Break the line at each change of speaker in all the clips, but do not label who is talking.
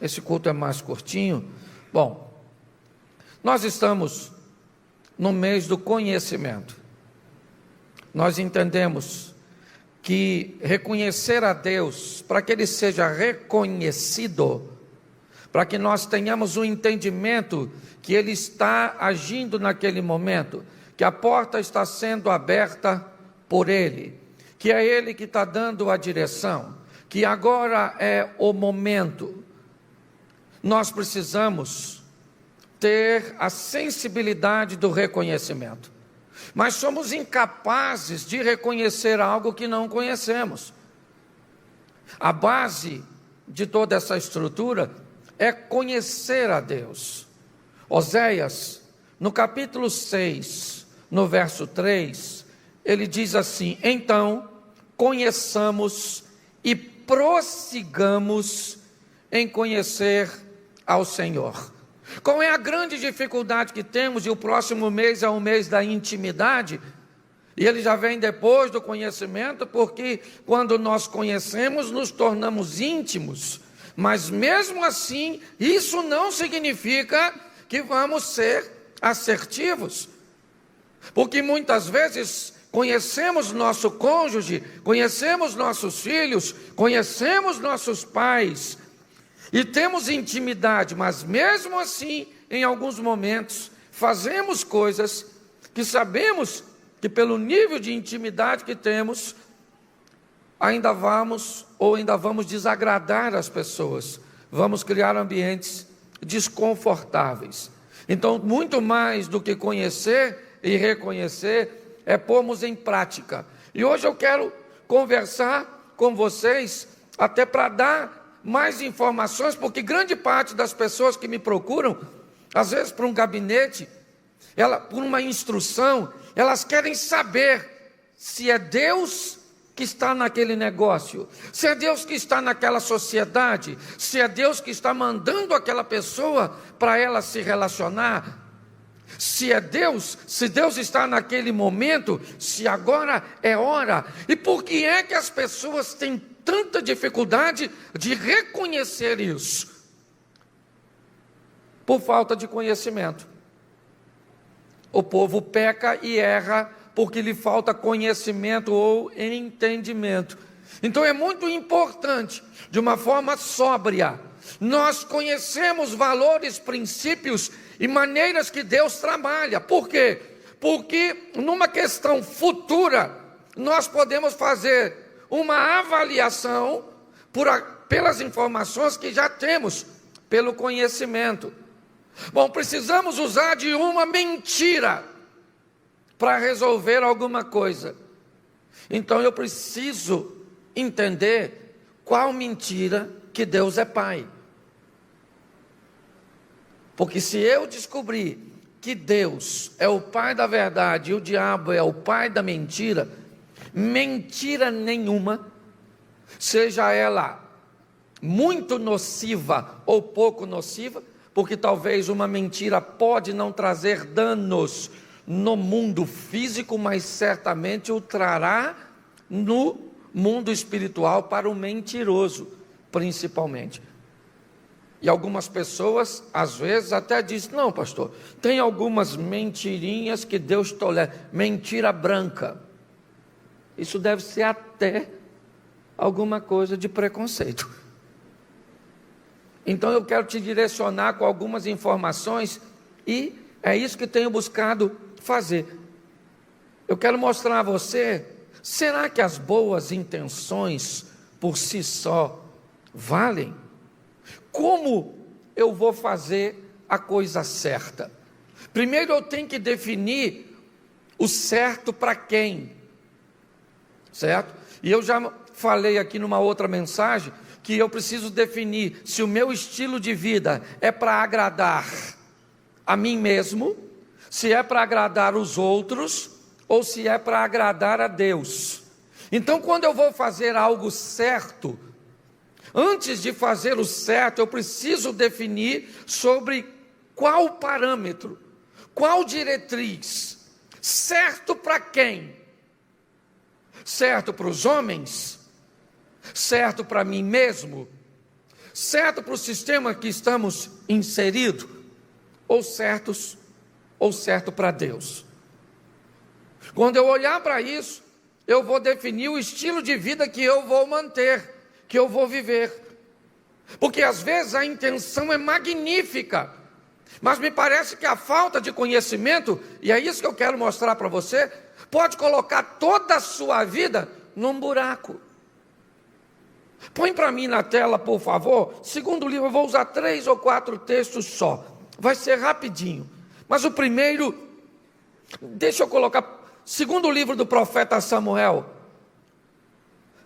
Esse culto é mais curtinho. Bom, nós estamos no mês do conhecimento. Nós entendemos que reconhecer a Deus, para que Ele seja reconhecido, para que nós tenhamos um entendimento que Ele está agindo naquele momento, que a porta está sendo aberta por Ele, que é Ele que está dando a direção, que agora é o momento. Nós precisamos ter a sensibilidade do reconhecimento, mas somos incapazes de reconhecer algo que não conhecemos. A base de toda essa estrutura é conhecer a Deus. Oséias, no capítulo 6, no verso 3, ele diz assim: então conheçamos e prossigamos em conhecer ao Senhor. Qual é a grande dificuldade que temos? E o próximo mês é o mês da intimidade, e ele já vem depois do conhecimento, porque quando nós conhecemos, nos tornamos íntimos, mas mesmo assim, isso não significa que vamos ser assertivos, porque muitas vezes conhecemos nosso cônjuge, conhecemos nossos filhos, conhecemos nossos pais, e temos intimidade, mas mesmo assim, em alguns momentos, fazemos coisas que sabemos que pelo nível de intimidade que temos, ainda vamos desagradar as pessoas, vamos criar ambientes desconfortáveis. Então, muito mais do que conhecer e reconhecer, é pormos em prática. E hoje eu quero conversar com vocês, até para dar mais informações, porque grande parte das pessoas que me procuram, às vezes para um gabinete, por uma instrução, elas querem saber se é Deus que está naquele negócio, se é Deus que está naquela sociedade, se é Deus que está mandando aquela pessoa para ela se relacionar, se é Deus, se Deus está naquele momento, se agora é hora. E por que é que as pessoas têm tanta dificuldade de reconhecer isso? Por falta de conhecimento. O povo peca e erra porque lhe falta conhecimento ou entendimento. Então é muito importante, de uma forma sóbria, nós conhecemos valores, princípios e maneiras que Deus trabalha. Por quê? Porque numa questão futura, nós podemos fazer uma avaliação pelas informações que já temos, pelo conhecimento. Bom, precisamos usar de uma mentira para resolver alguma coisa. Então eu preciso entender qual mentira que Deus é Pai. Porque se eu descobrir que Deus é o Pai da verdade e o diabo é o pai da mentira, mentira nenhuma, seja ela muito nociva ou pouco nociva, porque talvez uma mentira pode não trazer danos no mundo físico, mas certamente o trará no mundo espiritual para o mentiroso, principalmente. E algumas pessoas, às vezes, até dizem: não, pastor, tem algumas mentirinhas que Deus tolera, mentira branca. Isso deve ser até alguma coisa de preconceito. Então eu quero te direcionar com algumas informações, e é isso que tenho buscado fazer. Eu quero mostrar a você, será que as boas intenções por si só valem? Como eu vou fazer a coisa certa? Primeiro eu tenho que definir o certo para quem, certo? E eu já falei aqui numa outra mensagem, que eu preciso definir se o meu estilo de vida é para agradar a mim mesmo, se é para agradar os outros, ou se é para agradar a Deus. Então, quando eu vou fazer algo certo, antes de fazer o certo, eu preciso definir sobre qual parâmetro, qual diretriz, certo para quem? Certo para os homens? Certo para mim mesmo? certo para o sistema que estamos inseridos, ou certo para Deus. Quando eu olhar para isso, eu vou definir o estilo de vida que eu vou manter, que eu vou viver. Porque às vezes a intenção é magnífica, mas me parece que a falta de conhecimento, e é isso que eu quero mostrar para você, pode colocar toda a sua vida num buraco. Põe para mim na tela, por favor, segundo livro, eu vou usar 3 ou 4 textos só, vai ser rapidinho. Mas o primeiro, deixa eu colocar, segundo livro do profeta Samuel,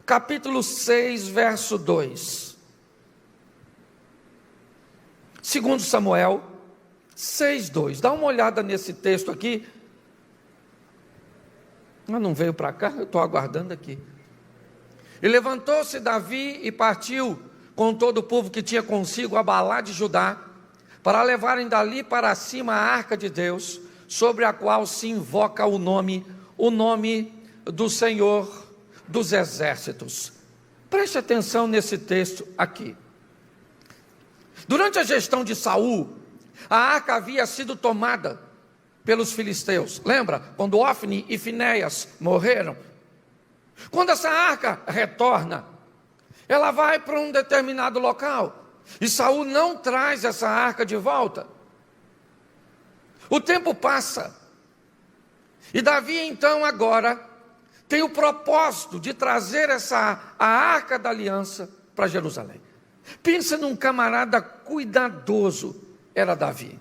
capítulo 6, verso 2. Segundo Samuel 6:2, dá uma olhada nesse texto aqui. Não veio para cá, eu estou aguardando aqui. E levantou-se Davi e partiu com todo o povo que tinha consigo a Baalá de Judá, para levarem dali para cima a arca de Deus, sobre a qual se invoca o nome do Senhor dos Exércitos. Preste atenção nesse texto aqui. Durante a gestão de Saul, a arca havia sido tomada pelos filisteus. Lembra? Quando Ofni e Finéias morreram. Quando essa arca retorna, ela vai para um determinado local. E Saul não traz essa arca de volta. O tempo passa. E Davi então agora tem o propósito de trazer a arca da aliança para Jerusalém. Pensa num camarada cuidadoso, era Davi.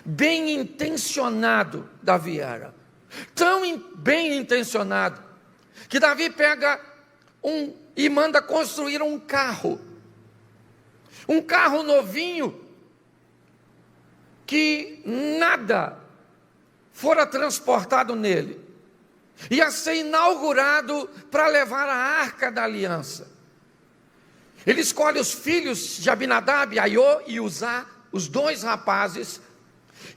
Bem intencionado Davi era. Tão bem intencionado, que Davi pega e manda construir um carro. Um carro novinho, que nada fora transportado nele. Ia ser inaugurado para levar a arca da aliança. Ele escolhe os filhos de Abinadab, Aiô e Uzá, os 2 rapazes,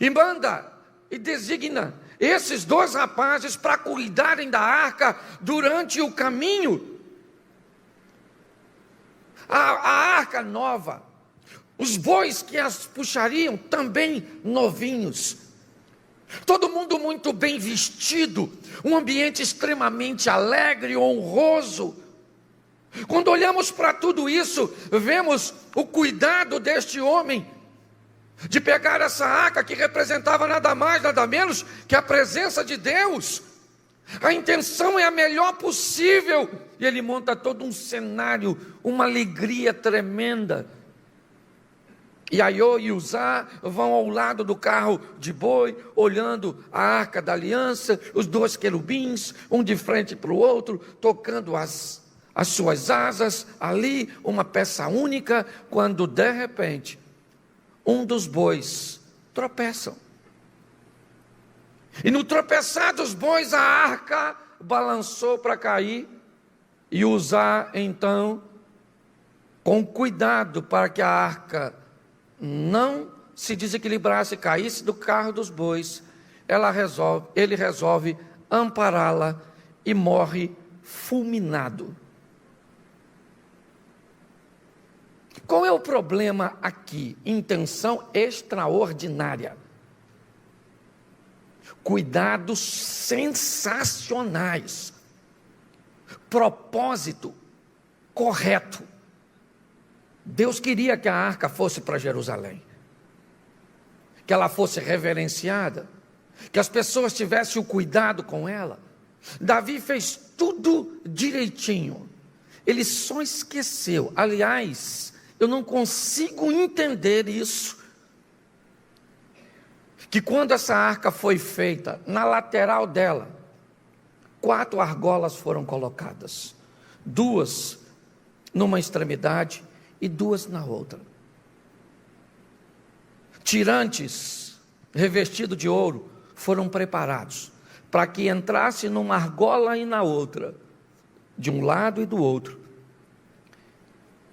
e manda e designa esses 2 rapazes para cuidarem da arca durante o caminho. A arca nova, os bois que as puxariam também novinhos. Todo mundo muito bem vestido, um ambiente extremamente alegre, honroso. Quando olhamos para tudo isso, vemos o cuidado deste homem, de pegar essa arca que representava nada mais, nada menos que a presença de Deus. A intenção é a melhor possível, e ele monta todo um cenário, uma alegria tremenda. E Aiô e Uzá vão ao lado do carro de boi, olhando a arca da aliança, os 2 querubins, um de frente para o outro, tocando as suas asas, ali uma peça única, quando de repente, um dos bois tropeçam. E no tropeçar dos bois, a arca balançou para cair, e Uzá então, com cuidado para que a arca não se desequilibrasse, caísse do carro dos bois, ele resolve ampará-la e morre fulminado. Qual é o problema aqui? Intenção extraordinária. Cuidados sensacionais. Propósito correto. Deus queria que a arca fosse para Jerusalém, que ela fosse reverenciada, que as pessoas tivessem o cuidado com ela. Davi fez tudo direitinho. Ele só esqueceu. Aliás, eu não consigo entender isso, que quando essa arca foi feita, na lateral dela, 4 argolas foram colocadas, 2 numa extremidade e 2 na outra. Tirantes revestidos de ouro foram preparados para que entrasse numa argola e na outra, de um lado e do outro,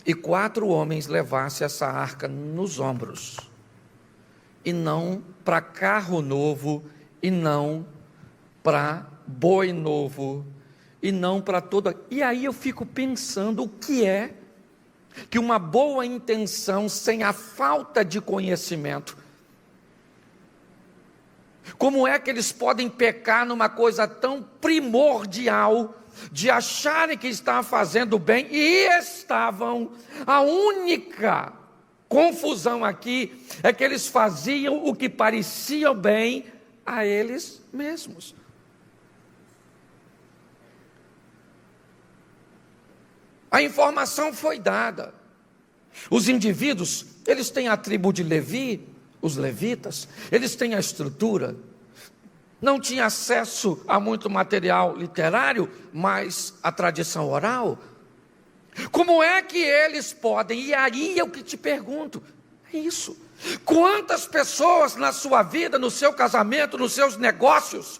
e 4 homens levassem essa arca nos ombros, e não para carro novo, e não para boi novo, e não para toda. E aí eu fico pensando, o que é que uma boa intenção sem a falta de conhecimento, como é que eles podem pecar numa coisa tão primordial, de acharem que estavam fazendo bem, e estavam. A única confusão aqui é que eles faziam o que parecia bem a eles mesmos. A informação foi dada. Os indivíduos, eles têm a tribo de Levi, os levitas, eles têm a estrutura. Não tinha acesso a muito material literário, mas a tradição oral. Como é que eles podem? E aí eu que te pergunto, é isso. Quantas pessoas na sua vida, no seu casamento, nos seus negócios,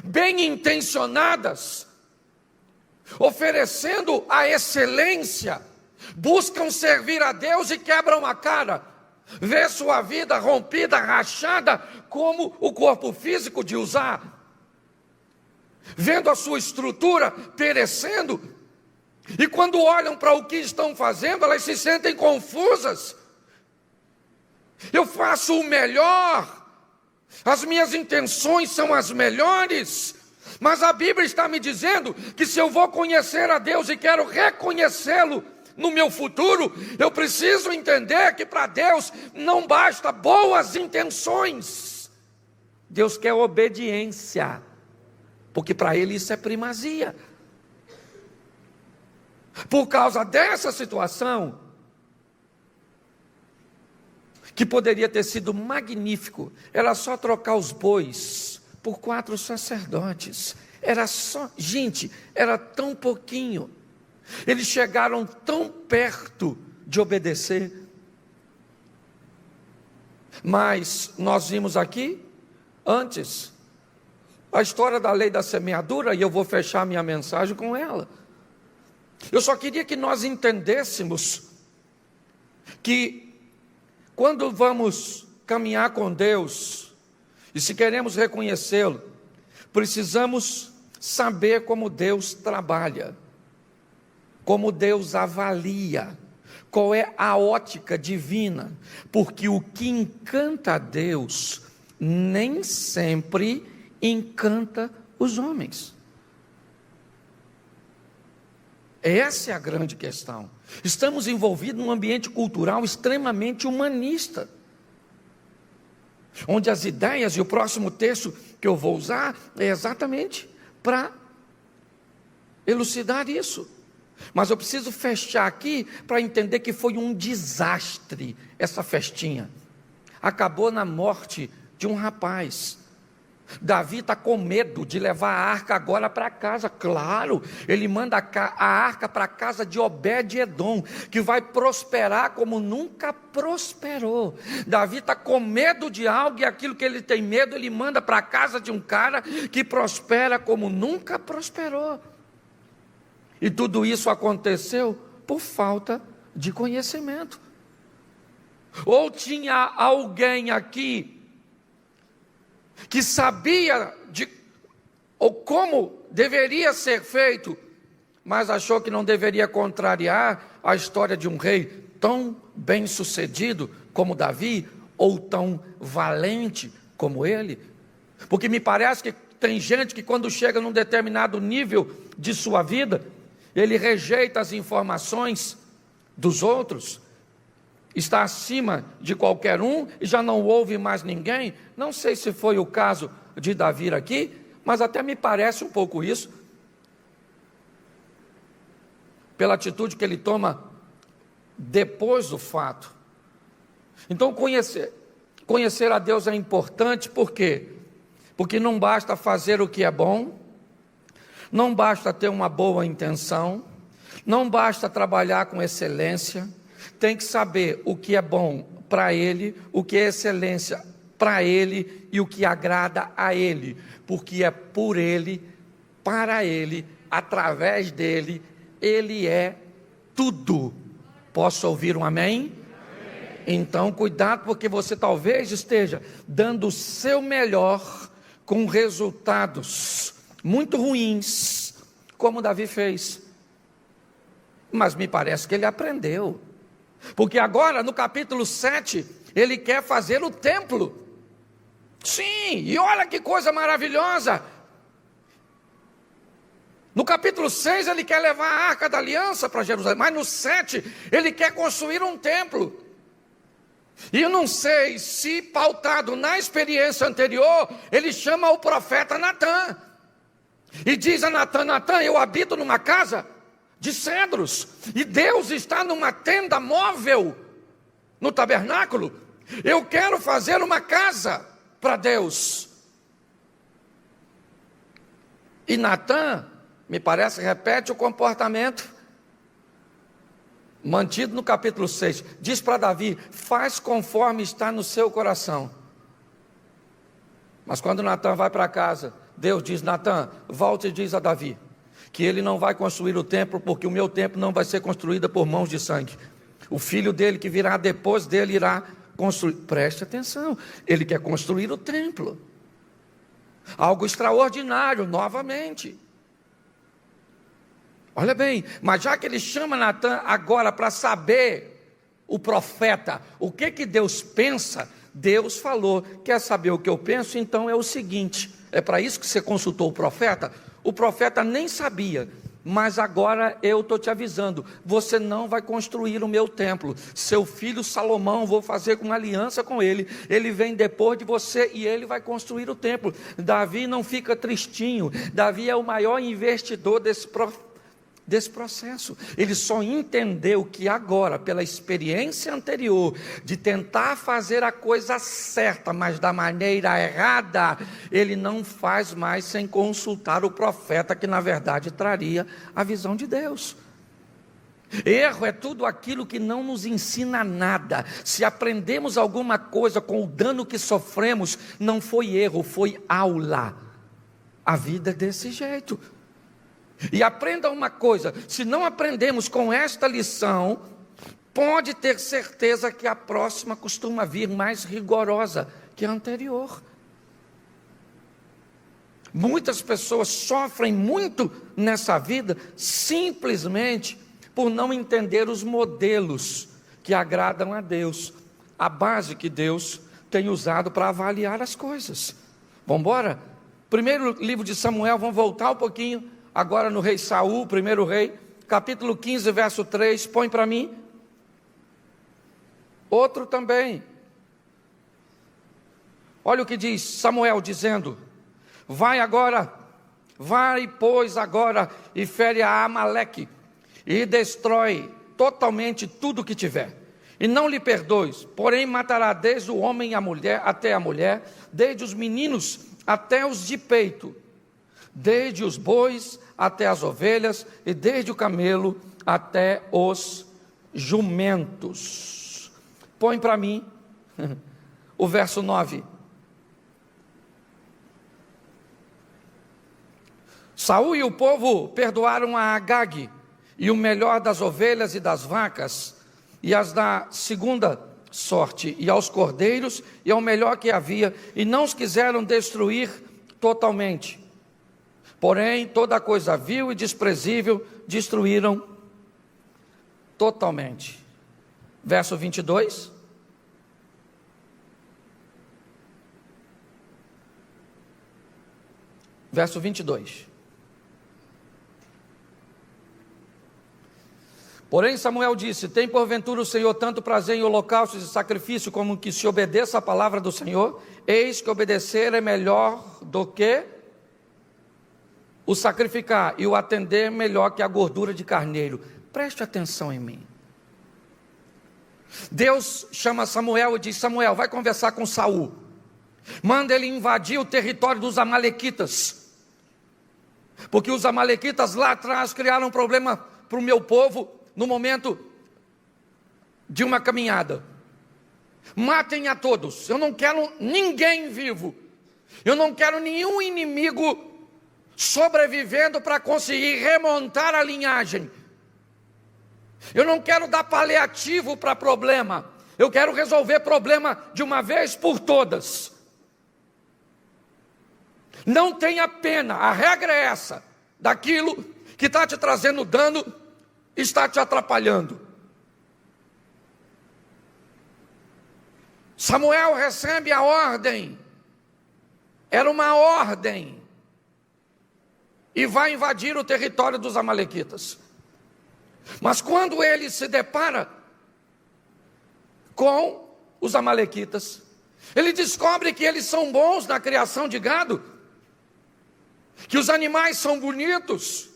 bem intencionadas, oferecendo a excelência, buscam servir a Deus e quebram a cara, vê sua vida rompida, rachada, como o corpo físico de usar, vendo a sua estrutura perecendo, e quando olham para o que estão fazendo, elas se sentem confusas. Eu faço o melhor, as minhas intenções são as melhores, mas a Bíblia está me dizendo que se eu vou conhecer a Deus e quero reconhecê-lo no meu futuro, eu preciso entender que para Deus não basta boas intenções. Deus quer obediência, porque para Ele isso é primazia. Por causa dessa situação, que poderia ter sido magnífico, era só trocar os bois por 4 sacerdotes. Era só, gente, era tão pouquinho. Eles chegaram tão perto de obedecer. Mas nós vimos aqui, antes, a história da lei da semeadura, e eu vou fechar minha mensagem com ela. Eu só queria que nós entendêssemos que quando vamos caminhar com Deus, e se queremos reconhecê-lo, precisamos saber como Deus trabalha, como Deus avalia, qual é a ótica divina, porque o que encanta a Deus, nem sempre encanta os homens. Essa é a grande questão. Estamos envolvidos num ambiente cultural extremamente humanista, onde as ideias, e o próximo texto que eu vou usar, é exatamente para elucidar isso. Mas eu preciso fechar aqui para entender que foi um desastre essa festinha. Acabou na morte de um rapaz. Davi está com medo de levar a arca agora para casa. Claro, ele manda a arca para a casa de Obed-Edom, que vai prosperar como nunca prosperou. Davi está com medo de algo, e aquilo que ele tem medo, ele manda para a casa de um cara que prospera como nunca prosperou. E tudo isso aconteceu por falta de conhecimento. Ou tinha alguém aqui que sabia ou como deveria ser feito, mas achou que não deveria contrariar a história de um rei tão bem sucedido como Davi, ou tão valente como ele. Porque me parece que tem gente que quando chega num determinado nível de sua vida, ele rejeita as informações dos outros, está acima de qualquer um e já não ouve mais ninguém. Não sei se foi o caso de Davi aqui, mas até me parece um pouco isso, pela atitude que ele toma depois do fato. Então conhecer a Deus é importante, por quê? Porque não basta fazer o que é bom, não basta ter uma boa intenção, não basta trabalhar com excelência, tem que saber o que é bom para Ele, o que é excelência para Ele e o que agrada a Ele, porque é por Ele, para Ele, através dEle, Ele é tudo. Posso ouvir um amém? Amém. Então cuidado, porque você talvez esteja dando o seu melhor com resultados muito ruins, como Davi fez. Mas me parece que ele aprendeu. Porque agora, no capítulo 7, ele quer fazer o templo. Sim, e olha que coisa maravilhosa. No capítulo 6 ele quer levar a Arca da Aliança para Jerusalém, mas no 7 ele quer construir um templo. E eu não sei se, pautado na experiência anterior, ele chama o profeta Natã. E diz a Natã: Natã, eu habito numa casa de cedros, e Deus está numa tenda móvel, no tabernáculo. Eu quero fazer uma casa para Deus. E Natã, me parece, repete o comportamento mantido no capítulo 6. Diz para Davi: faz conforme está no seu coração. Mas quando Natã vai para casa, Deus diz: Natã, volte e diz a Davi que ele não vai construir o templo, porque o meu templo não vai ser construído por mãos de sangue. O filho dele que virá depois dele irá construir. Preste atenção, ele quer construir o templo. Algo extraordinário, novamente. Olha bem, mas já que ele chama Natã agora para saber, o profeta, o que Deus pensa, Deus falou: quer saber o que eu penso? Então é o seguinte, é para isso que você consultou o profeta? O profeta nem sabia, mas agora eu estou te avisando, você não vai construir o meu templo. Seu filho Salomão, vou fazer uma aliança com ele, ele vem depois de você e ele vai construir o templo. Davi não fica tristinho, Davi é o maior investidor desse processo. Ele só entendeu que agora, pela experiência anterior, de tentar fazer a coisa certa, mas da maneira errada, ele não faz mais sem consultar o profeta, que na verdade traria a visão de Deus. Erro é tudo aquilo que não nos ensina nada. Se aprendemos alguma coisa com o dano que sofremos, não foi erro, foi aula. A vida é desse jeito. E aprenda uma coisa: se não aprendemos com esta lição, pode ter certeza que a próxima costuma vir mais rigorosa que a anterior. Muitas pessoas sofrem muito nessa vida simplesmente por não entender os modelos que agradam a Deus, a base que Deus tem usado para avaliar as coisas. Vamos embora? Primeiro livro de Samuel, vamos voltar um pouquinho. Agora no rei Saul, primeiro rei, capítulo 15, verso 3, põe para mim. Outro também. Olha o que diz Samuel dizendo: vai, pois, agora, e fere a Amaleque, e destrói totalmente tudo que tiver, e não lhe perdoes, porém matará desde o homem até a mulher, desde os meninos até os de peito, desde os bois até as ovelhas, e desde o camelo até os jumentos. Põe para mim o verso 9. Saul e o povo perdoaram a Agag, e o melhor das ovelhas e das vacas, e as da segunda sorte, e aos cordeiros, e ao melhor que havia, e não os quiseram destruir totalmente. Porém, toda coisa vil e desprezível destruíram totalmente. Verso 22. Verso 22. Porém Samuel disse: tem porventura o Senhor tanto prazer em holocaustos e sacrifício, como que se obedeça a palavra do Senhor? Eis que obedecer é melhor do que o sacrificar, e o atender melhor que a gordura de carneiro. Preste atenção em mim. Deus chama Samuel e diz: Samuel, vai conversar com Saul, manda ele invadir o território dos amalequitas, porque os amalequitas lá atrás criaram um problema para o meu povo, no momento de uma caminhada. Matem a todos, eu não quero ninguém vivo, eu não quero nenhum inimigo sobrevivendo para conseguir remontar a linhagem. Eu não quero dar paliativo para problema, eu quero resolver problema de uma vez por todas. Não tenha pena, a regra é essa: daquilo que está te trazendo dano, está te atrapalhando? Samuel recebe a ordem, era uma ordem, e vai invadir o território dos amalequitas. Mas quando ele se depara com os amalequitas, ele descobre que eles são bons na criação de gado, que os animais são bonitos.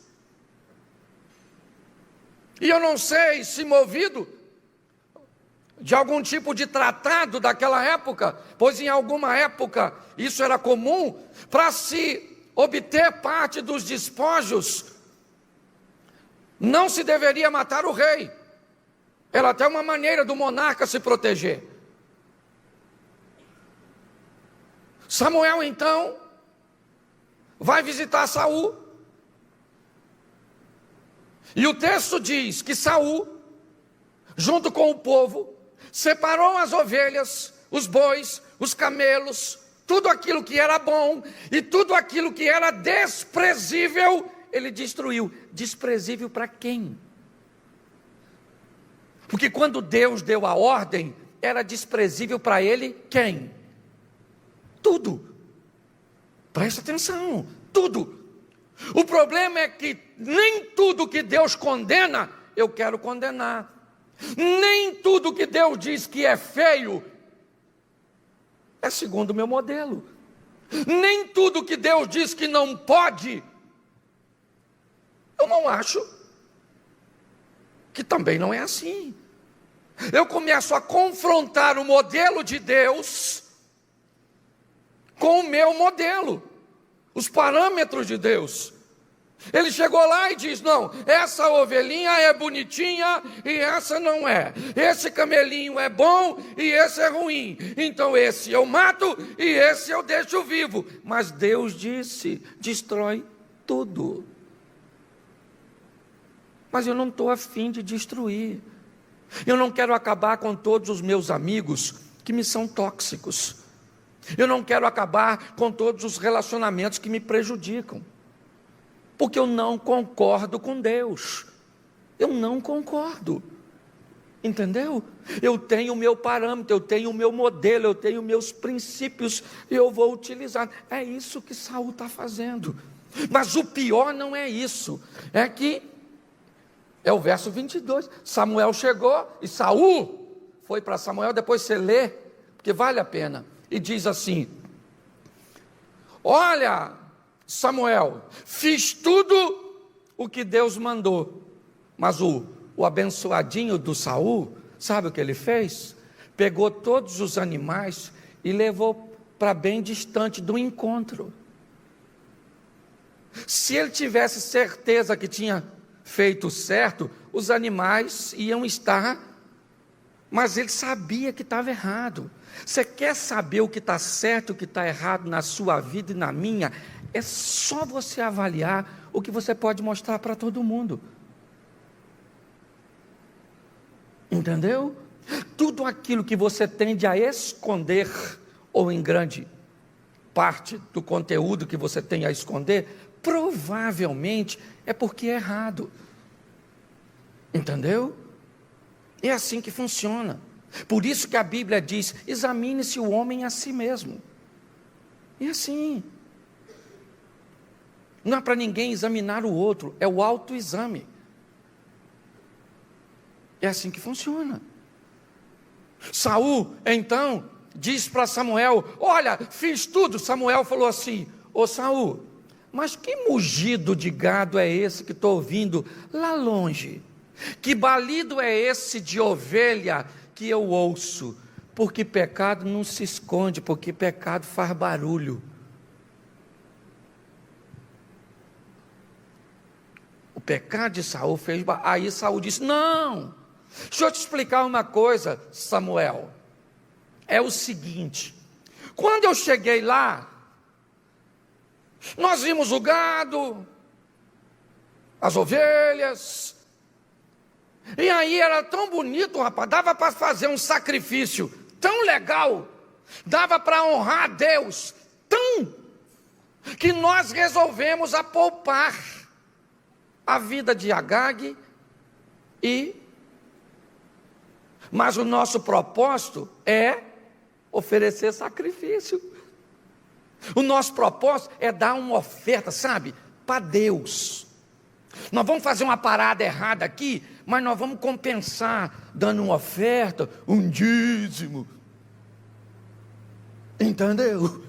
E eu não sei se movido de algum tipo de tratado daquela época, pois em alguma época isso era comum, para se obter parte dos despojos, não se deveria matar o rei. Era até uma maneira do monarca se proteger. Samuel então vai visitar Saul. E o texto diz que Saul, junto com o povo, separou as ovelhas, os bois, os camelos, tudo aquilo que era bom e tudo aquilo que era desprezível, ele destruiu. Desprezível para quem? Porque quando Deus deu a ordem, era desprezível para ele quem? Tudo. Presta atenção, tudo. O problema é que nem tudo que Deus condena, eu quero condenar. Nem tudo que Deus diz que é feio, é segundo o meu modelo. Nem tudo que Deus diz que não pode, eu não acho que também não é assim. Eu começo a confrontar o modelo de Deus com o meu modelo, os parâmetros de Deus. Ele chegou lá e diz: não, essa ovelhinha é bonitinha e essa não é. Esse camelinho é bom e esse é ruim. Então esse eu mato e esse eu deixo vivo. Mas Deus disse: destrói tudo. Mas eu não estou afim de destruir. Eu não quero acabar com todos os meus amigos que me são tóxicos. Eu não quero acabar com todos os relacionamentos que me prejudicam. Porque eu não concordo com Deus. Eu não concordo. Entendeu? Eu tenho o meu parâmetro, eu tenho o meu modelo, eu tenho meus princípios, e eu vou utilizar. É isso que Saul está fazendo. Mas o pior não é isso. É que, é o verso 22. Samuel chegou e Saul foi para Samuel, depois você lê, porque vale a pena. E diz assim: olha, Samuel, fiz tudo o que Deus mandou. Mas o abençoadinho do Saul, sabe o que ele fez? Pegou todos os animais e levou para bem distante do encontro. Se ele tivesse certeza que tinha feito certo, os animais iam estar, mas ele sabia que estava errado. Você quer saber o que está certo e o que está errado na sua vida e na minha? É só você avaliar o que você pode mostrar para todo mundo. Entendeu? Tudo aquilo que você tende a esconder, ou em grande parte do conteúdo que você tem a esconder, provavelmente é porque é errado. Entendeu? É assim que funciona. Por isso que a Bíblia diz: examine-se o homem a si mesmo. É assim. Não é para ninguém examinar o outro, é o autoexame. É assim que funciona. Saul, então, diz para Samuel: olha, fiz tudo. Samuel falou assim: ô Saul, mas que mugido de gado é esse que estou ouvindo lá longe? Que balido é esse de ovelha que eu ouço? Porque pecado não se esconde, porque pecado faz barulho. O pecado de Saul fez barulho. Aí Saul disse: não, deixa eu te explicar uma coisa, Samuel. É o seguinte: quando eu cheguei lá, nós vimos o gado, as ovelhas, e aí era tão bonito, rapaz, dava para fazer um sacrifício tão legal, dava para honrar a Deus, tão, que nós resolvemos poupar a vida de Agag Mas o nosso propósito é oferecer sacrifício. O nosso propósito é dar uma oferta, sabe, para Deus. Nós vamos fazer uma parada errada aqui, mas nós vamos compensar, dando uma oferta, um dízimo. Entendeu?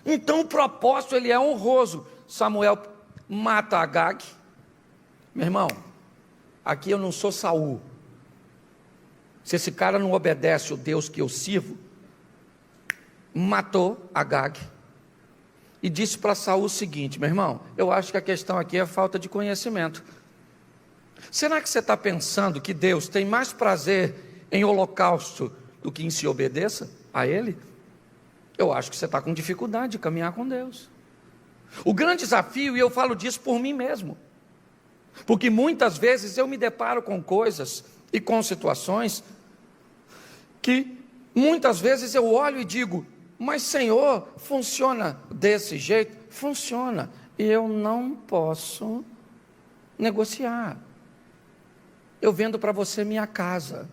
Então o propósito ele é honroso. Samuel mata Agag. Meu irmão, aqui eu não sou Saul. Se esse cara não obedece o Deus que eu sirvo, matou Agag e disse para Saul o seguinte: meu irmão, eu acho que a questão aqui é a falta de conhecimento. Será que você está pensando que Deus tem mais prazer em holocausto do que em se obedeça a Ele? Eu acho que você está com dificuldade de caminhar com Deus. O grande desafio, e eu falo disso por mim mesmo, porque muitas vezes eu me deparo com coisas e com situações que muitas vezes eu olho e digo: mas Senhor, funciona desse jeito? Funciona, e eu não posso negociar. Eu vendo para você minha casa,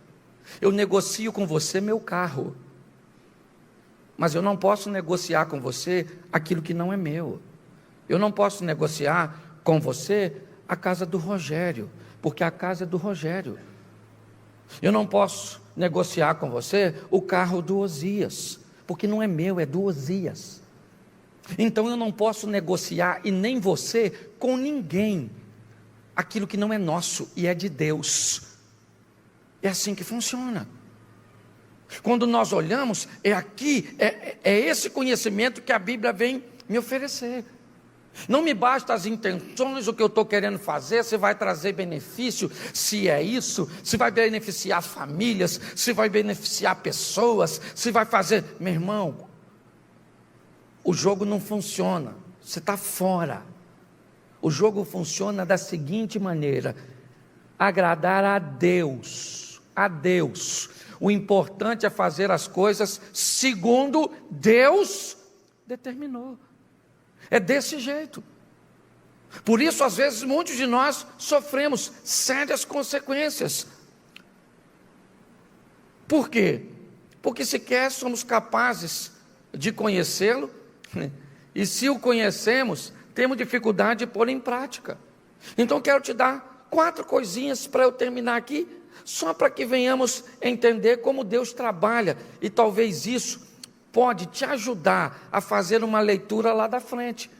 eu negocio com você meu carro, mas eu não posso negociar com você aquilo que não é meu. Eu não posso negociar com você a casa do Rogério, porque a casa é do Rogério. Eu não posso negociar com você o carro do Osias, porque não é meu, é do Osias. Então eu não posso negociar, e nem você, com ninguém, aquilo que não é nosso e é de Deus. É assim que funciona. Quando nós olhamos, é aqui, é esse conhecimento que a Bíblia vem me oferecer. Não me basta as intenções, o que eu estou querendo fazer, se vai trazer benefício, se é isso, se vai beneficiar famílias, se vai beneficiar pessoas, se vai fazer... Meu irmão, o jogo não funciona, você está fora. O jogo funciona da seguinte maneira: agradar a Deus, a Deus. O importante é fazer as coisas segundo Deus determinou. É desse jeito. Por isso, às vezes, muitos de nós sofremos sérias consequências. Por quê? Porque sequer somos capazes de conhecê-lo, e se o conhecemos, temos dificuldade de pôr em prática. Então, quero te dar 4 coisinhas para eu terminar aqui, só para que venhamos entender como Deus trabalha, e talvez isso pode te ajudar a fazer uma leitura lá da frente.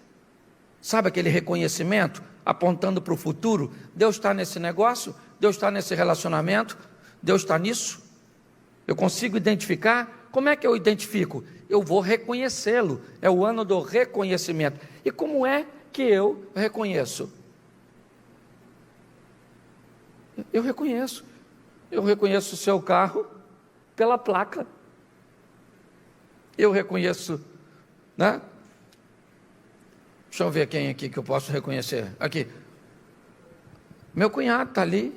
Sabe aquele reconhecimento apontando para o futuro? Deus está nesse negócio, Deus está nesse relacionamento, Deus está nisso. Eu consigo identificar. Como é que eu identifico? Eu vou reconhecê-lo. É o ano do reconhecimento. E como é que eu reconheço? Eu reconheço. Eu reconheço o seu carro pela placa. Eu reconheço, né? Deixa eu ver quem aqui que eu posso reconhecer. Aqui. Meu cunhado está ali.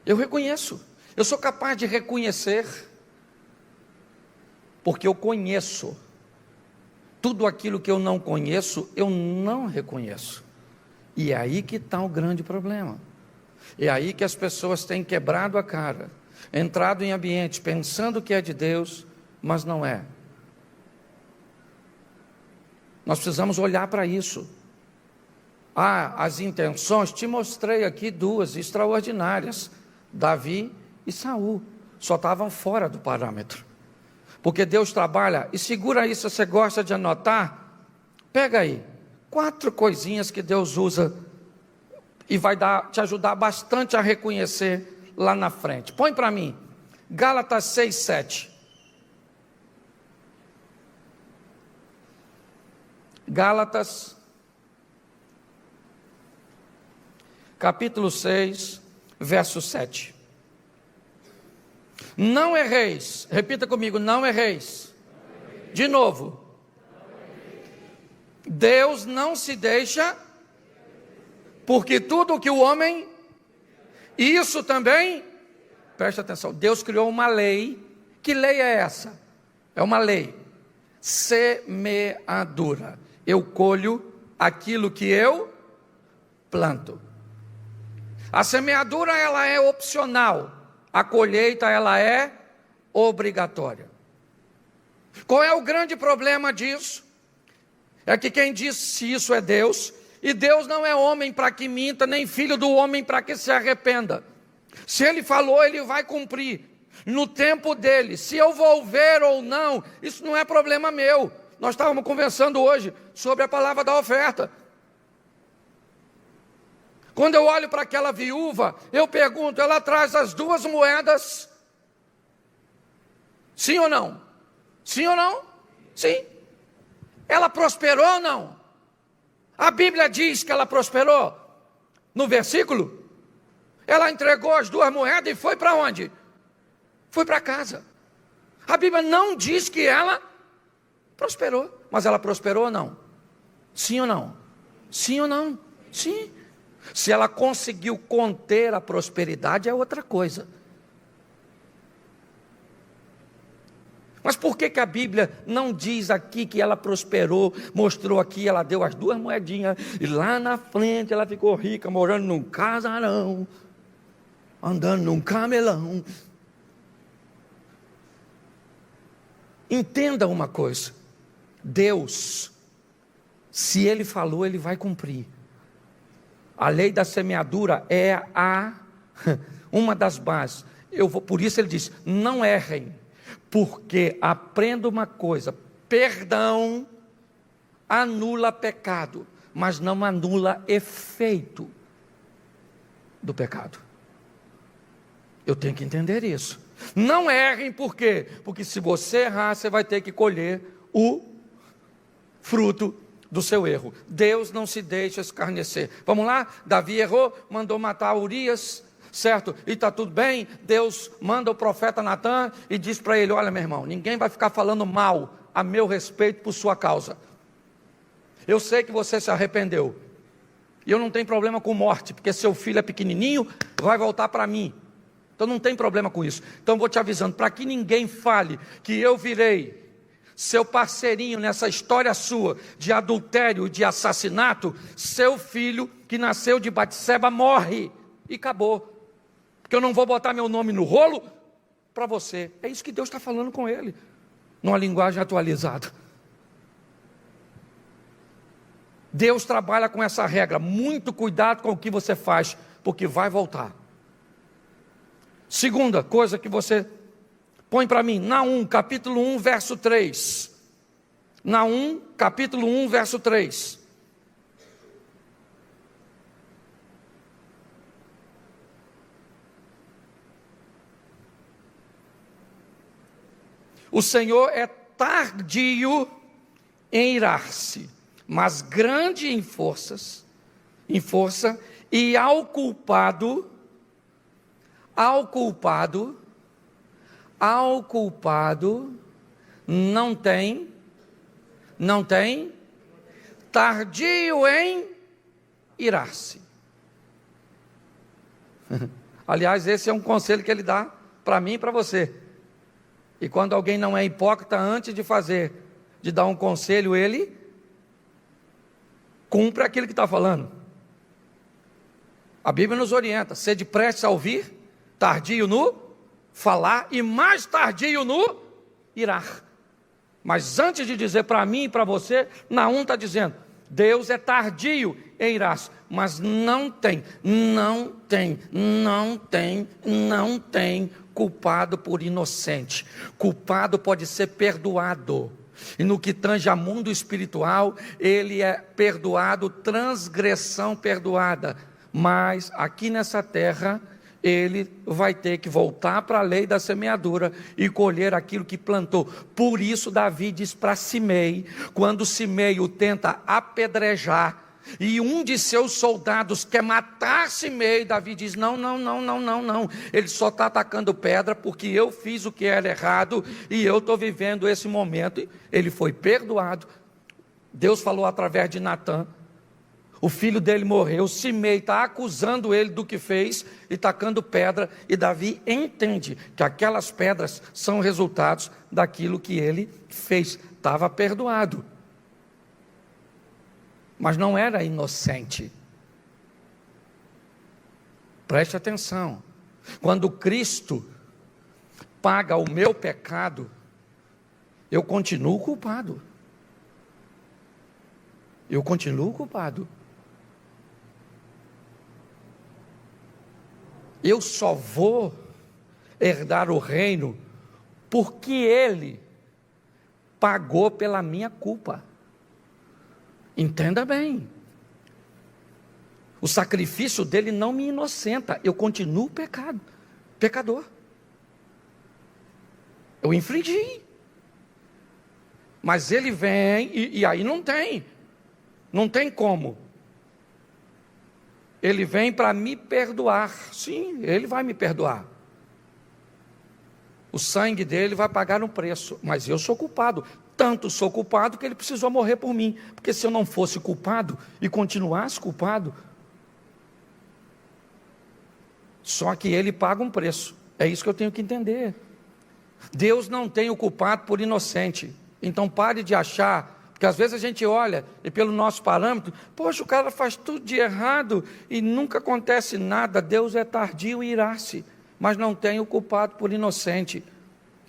Eu reconheço. Eu sou capaz de reconhecer, porque eu conheço. Tudo aquilo que eu não conheço, eu não reconheço. E é aí que está o grande problema. É aí que as pessoas têm quebrado a cara, entrado em ambiente pensando que é de Deus, mas não é. Nós precisamos olhar para isso. As intenções, te mostrei aqui 2 extraordinárias, Davi e Saul, só estavam fora do parâmetro, porque Deus trabalha, e segura isso, você gosta de anotar, pega aí, 4 coisinhas que Deus usa, e vai te ajudar bastante a reconhecer lá na frente. Põe para mim, Gálatas 6:7. Gálatas, capítulo 6, verso 7. Não erreis, repita comigo, não erreis. De novo. Deus não se deixa, porque tudo o que o homem, isso também, preste atenção, Deus criou uma lei. Que lei é essa? É uma lei, semeadura. Eu colho aquilo que eu planto. A semeadura ela é opcional, a colheita ela é obrigatória. Qual é o grande problema disso? É que quem disse isso é Deus, e Deus não é homem para que minta, nem filho do homem para que se arrependa. Se Ele falou, Ele vai cumprir, no tempo dEle. Se eu vou ver ou não, isso não é problema meu. Nós estávamos conversando hoje sobre a palavra da oferta. Quando eu olho para aquela viúva, eu pergunto, ela traz as 2 moedas? Sim ou não? Sim ou não? Sim. Ela prosperou ou não? A Bíblia diz que ela prosperou. No versículo, ela entregou as 2 moedas e foi para onde? Foi para casa. A Bíblia não diz que ela prosperou. Mas ela prosperou ou não? Sim ou não? Sim ou não? Sim. Se ela conseguiu conter a prosperidade, é outra coisa. Mas por que a Bíblia não diz aqui que ela prosperou, mostrou aqui, ela deu as 2 moedinhas, e lá na frente ela ficou rica, morando num casarão, andando num camelão? Entenda uma coisa, Deus, se Ele falou, Ele vai cumprir. A lei da semeadura é uma das bases. Por isso Ele diz, não errem, porque aprenda uma coisa, perdão anula pecado, mas não anula efeito do pecado. Eu tenho que entender isso. Não errem, por quê? Porque se você errar, você vai ter que colher o fruto do seu erro. Deus não se deixa escarnecer. Vamos lá? Davi errou, mandou matar Urias, certo? E está tudo bem. Deus manda o profeta Natan e diz para ele, olha meu irmão, ninguém vai ficar falando mal a meu respeito por sua causa. Eu sei que você se arrependeu. E eu não tenho problema com morte, porque seu filho é pequenininho, vai voltar para mim. Então não tem problema com isso. Então vou te avisando, para que ninguém fale que eu virei seu parceirinho nessa história sua de adultério e de assassinato, seu filho que nasceu de Batseba morre e acabou. Porque eu não vou botar meu nome no rolo para você. É isso que Deus está falando com ele, numa linguagem atualizada. Deus trabalha com essa regra, muito cuidado com o que você faz, porque vai voltar. Segunda coisa que você põe para mim, Naum, capítulo 1, verso 3. Naum, capítulo 1, verso 3. O Senhor é tardio em irar-se, mas grande em força, e ao culpado não tem tardio em irar-se. Aliás, esse é um conselho que ele dá para mim e para você. E quando alguém não é hipócrita, antes de dar um conselho, ele cumpre aquilo que está falando. A Bíblia nos orienta, sede prestes a ouvir, tardio no falar e mais tardio no irar. Mas antes de dizer para mim e para você, Naum está dizendo, Deus é tardio em irar-se, mas não tem culpado por inocente. Culpado pode ser perdoado. E no que tange a mundo espiritual, ele é perdoado, transgressão perdoada. Mas aqui nessa terra, ele vai ter que voltar para a lei da semeadura e colher aquilo que plantou. Por isso Davi diz para Simei, quando Simei o tenta apedrejar, e um de seus soldados quer matar Simei, Davi diz, não, ele só está atacando pedra porque eu fiz o que era errado, e eu estou vivendo esse momento. Ele foi perdoado, Deus falou através de Natan, o filho dele morreu, Simei está acusando ele do que fez, e tacando pedra, e Davi entende que aquelas pedras são resultados daquilo que ele fez, estava perdoado. Mas não era inocente. Preste atenção. Quando Cristo paga o meu pecado, eu continuo culpado. Eu continuo culpado. Eu só vou herdar o reino porque Ele pagou pela minha culpa. Entenda bem. O sacrifício dele não me inocenta. Eu continuo pecador. Eu infringi. Mas ele vem e aí não tem como. Ele vem para me perdoar. Sim, ele vai me perdoar. O sangue dele vai pagar um preço, mas eu sou culpado. Tanto sou culpado que ele precisou morrer por mim. Porque se eu não fosse culpado e continuasse culpado, só que ele paga um preço. É isso que eu tenho que entender. Deus não tem o culpado por inocente. Então pare de achar, porque às vezes a gente olha e pelo nosso parâmetro, poxa, o cara faz tudo de errado e nunca acontece nada. Deus é tardio e irá-se, mas não tem o culpado por inocente.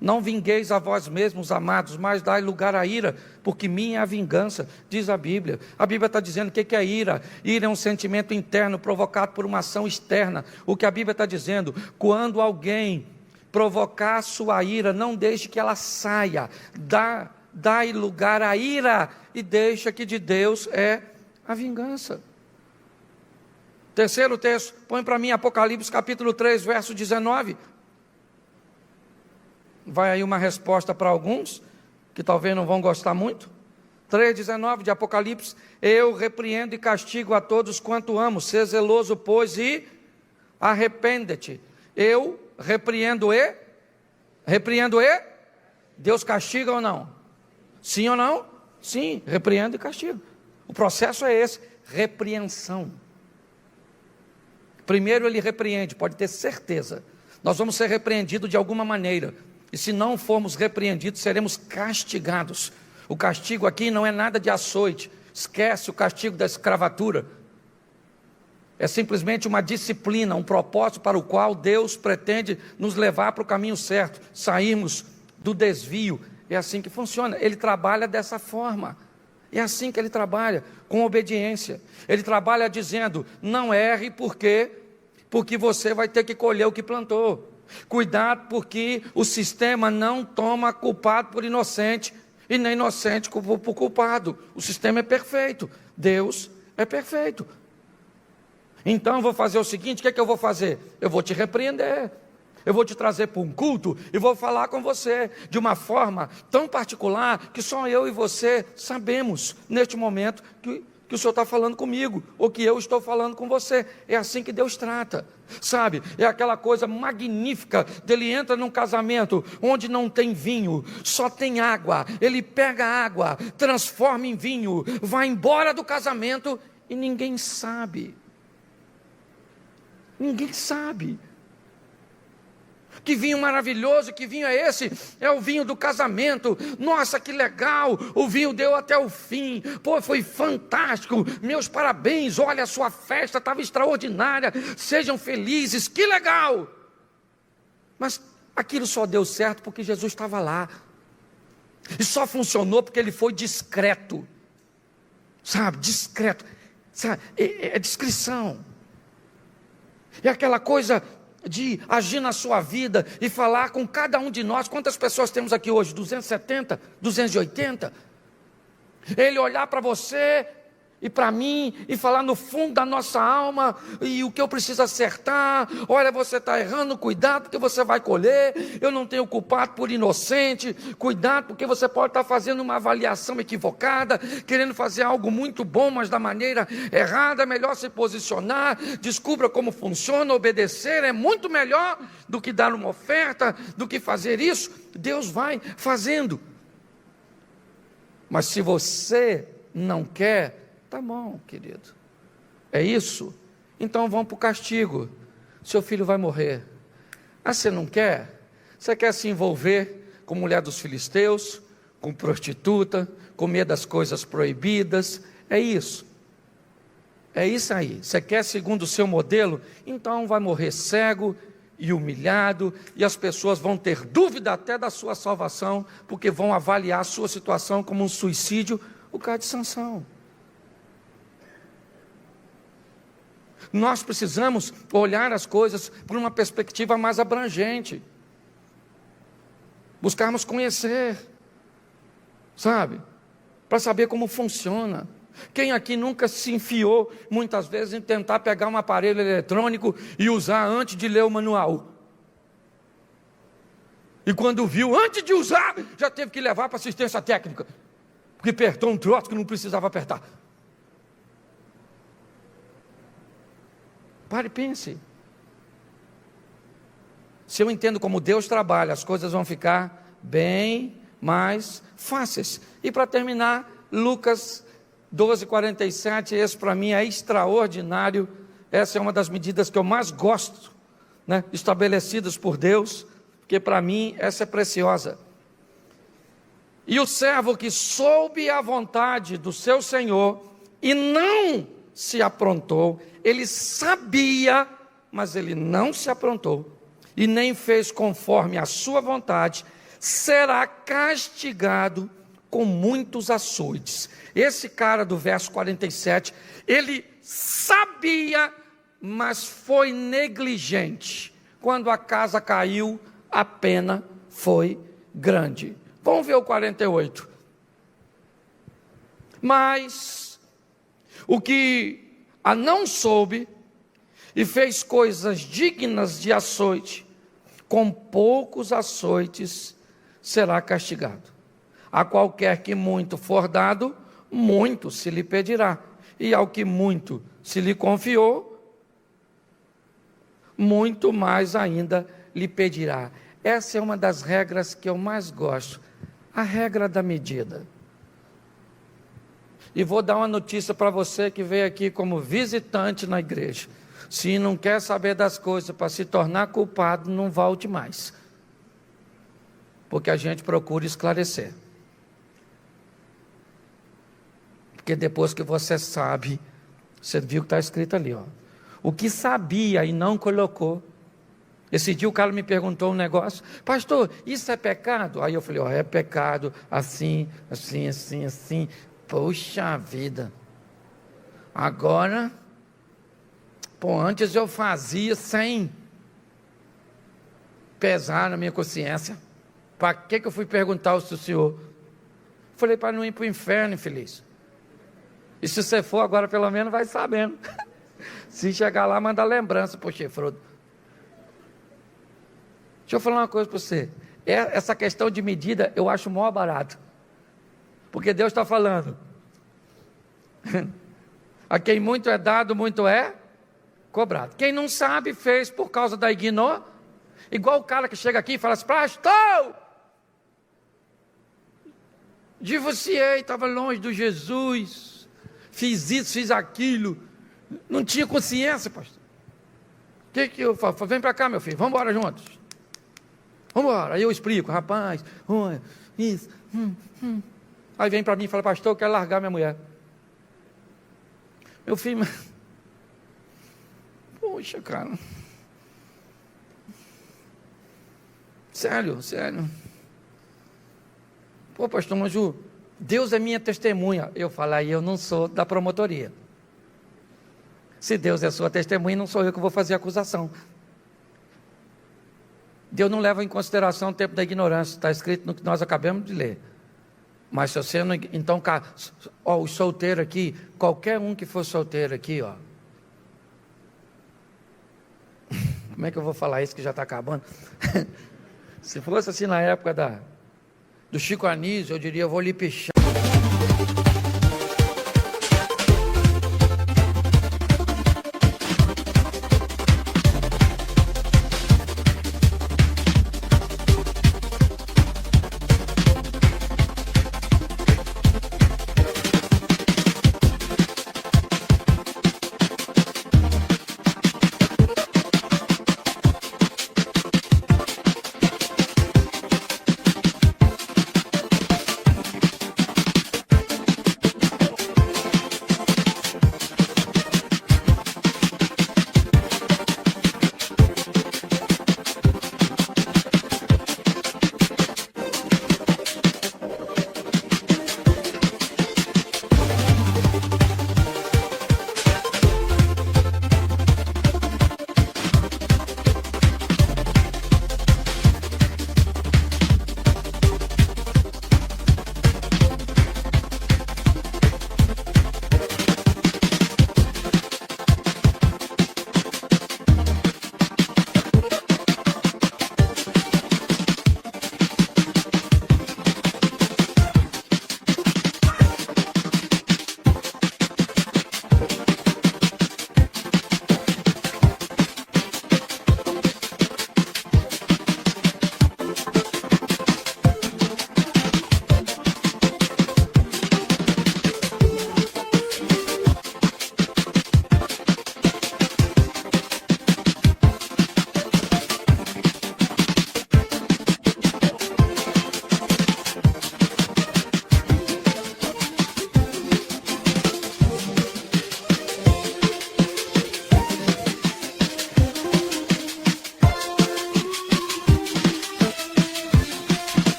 Não vingueis a vós mesmos, amados, mas dai lugar à ira, porque minha é a vingança, diz a Bíblia. A Bíblia está dizendo o que é ira. Ira é um sentimento interno provocado por uma ação externa. O que a Bíblia está dizendo, quando alguém provocar sua ira, não deixe que ela saia, dai lugar à ira, e deixa que de Deus é a vingança. Terceiro texto, põe para mim Apocalipse capítulo 3, verso 19. Vai aí uma resposta para alguns, que talvez não vão gostar muito. 3,19 de Apocalipse: eu repreendo e castigo a todos quanto amo, sê zeloso, pois, e arrepende-te. Eu repreendo e? Deus castiga ou não? Sim ou não? Sim, repreendo e castigo. O processo é esse, repreensão. Primeiro ele repreende, pode ter certeza. Nós vamos ser repreendidos de alguma maneira. E se não formos repreendidos, seremos castigados. O castigo aqui não é nada de açoite. Esquece o castigo da escravatura. É simplesmente uma disciplina, um propósito para o qual Deus pretende nos levar para o caminho certo. Sairmos do desvio. É assim que funciona. Ele trabalha dessa forma. É assim que ele trabalha, com obediência. Ele trabalha dizendo, não erre porque você vai ter que colher o que plantou. Cuidado, porque o sistema não toma culpado por inocente, e nem inocente por culpado. O sistema é perfeito, Deus é perfeito. Então eu vou fazer o seguinte, o que é que eu vou fazer? Eu vou te repreender, eu vou te trazer para um culto, e vou falar com você, de uma forma tão particular, que só eu e você sabemos, neste momento, que o Senhor está falando comigo, ou que eu estou falando com você. É assim que Deus trata, sabe? É aquela coisa magnífica, dele entra num casamento, onde não tem vinho, só tem água, ele pega a água, transforma em vinho, vai embora do casamento, e ninguém sabe. Ninguém sabe. Que vinho maravilhoso, que vinho é esse? É o vinho do casamento. Nossa, que legal, o vinho deu até o fim. Pô, foi fantástico, meus parabéns. Olha, a sua festa estava extraordinária, sejam felizes, que legal. Mas aquilo só deu certo porque Jesus estava lá. E só funcionou porque ele foi discreto. Sabe, discreto. Sabe, é discrição. É aquela coisa de agir na sua vida e falar com cada um de nós. Quantas pessoas temos aqui hoje? 270? 280? Ele olhar para você e para mim e falar no fundo da nossa alma, e o que eu preciso acertar. Olha, você está errando, cuidado porque você vai colher. Eu não tenho culpado por inocente, cuidado porque você pode estar fazendo uma avaliação equivocada, querendo fazer algo muito bom, mas da maneira errada. É melhor se posicionar, descubra como funciona, obedecer é muito melhor do que dar uma oferta, do que fazer isso. Deus vai fazendo. Mas se você não quer, tá bom, querido, é isso? Então vamos para o castigo. Seu filho vai morrer. Ah, você não quer? Você quer se envolver com mulher dos filisteus, com prostituta, comer das coisas proibidas? É isso. É isso aí. Você quer segundo o seu modelo? Então vai morrer cego e humilhado, e as pessoas vão ter dúvida até da sua salvação, porque vão avaliar a sua situação como um suicídio, o caso de Sansão. Nós precisamos olhar as coisas por uma perspectiva mais abrangente, buscarmos conhecer, sabe, para saber como funciona. Quem aqui nunca se enfiou, muitas vezes, em tentar pegar um aparelho eletrônico e usar antes de ler o manual? E quando viu, antes de usar, já teve que levar para assistência técnica, porque apertou um troço que não precisava apertar. Pare e pense. Se eu entendo como Deus trabalha, as coisas vão ficar bem mais fáceis. E para terminar, Lucas 12:47, esse para mim é extraordinário. Essa é uma das medidas que eu mais gosto, né, estabelecidas por Deus, porque para mim essa é preciosa. E o servo que soube a vontade do seu senhor e não se aprontou, ele sabia, mas ele não se aprontou, e nem fez conforme a sua vontade, será castigado com muitos açoites. Esse cara do verso 47, ele sabia, mas foi negligente. Quando a casa caiu, a pena foi grande. Vamos ver o 48. Mas o que a não soube e fez coisas dignas de açoite, com poucos açoites será castigado. A qualquer que muito for dado, muito se lhe pedirá, e ao que muito se lhe confiou, muito mais ainda lhe pedirá. Essa é uma das regras que eu mais gosto, a regra da medida. E vou dar uma notícia para você que veio aqui como visitante na igreja. Se não quer saber das coisas para se tornar culpado, não volte mais, porque a gente procura esclarecer. Porque depois que você sabe, você viu que está escrito ali, ó, o que sabia e não colocou. Esse dia o cara me perguntou um negócio: pastor, isso é pecado? Aí eu falei: ó, é pecado, assim, assim, assim, assim. Poxa vida, agora, pô, antes eu fazia sem pesar na minha consciência. Para que eu fui perguntar ao senhor? Falei: para não ir para o inferno, infeliz. E se você for agora, pelo menos vai sabendo. Se chegar lá, manda lembrança para o chifrudo. Deixa eu falar uma coisa para você. Essa questão de medida eu acho mó barato. Porque Deus está falando: a quem muito é dado, muito é cobrado. Quem não sabe, fez por causa da ignorância. Igual o cara que chega aqui e fala assim: pastor, divorciei, estava longe do Jesus, fiz isso, fiz aquilo, não tinha consciência, pastor. O que eu falo? Vem para cá, meu filho, vamos embora juntos. Vamos embora. Aí eu explico: rapaz, isso, Aí vem para mim e fala: pastor, eu quero largar minha mulher. Meu filho, poxa, cara, sério. Pô, pastor, mas Deus é minha testemunha. Eu falo: aí eu não sou da promotoria. Se Deus é sua testemunha, não sou eu que vou fazer acusação. Deus não leva em consideração o tempo da ignorância, está escrito no que nós acabamos de ler. Mas se você não... Então, ó, os solteiros aqui, qualquer um que for solteiro aqui, ó. Como é que eu vou falar isso que já está acabando? Se fosse assim na época do Chico Anísio, eu diria: eu vou lhe pichar.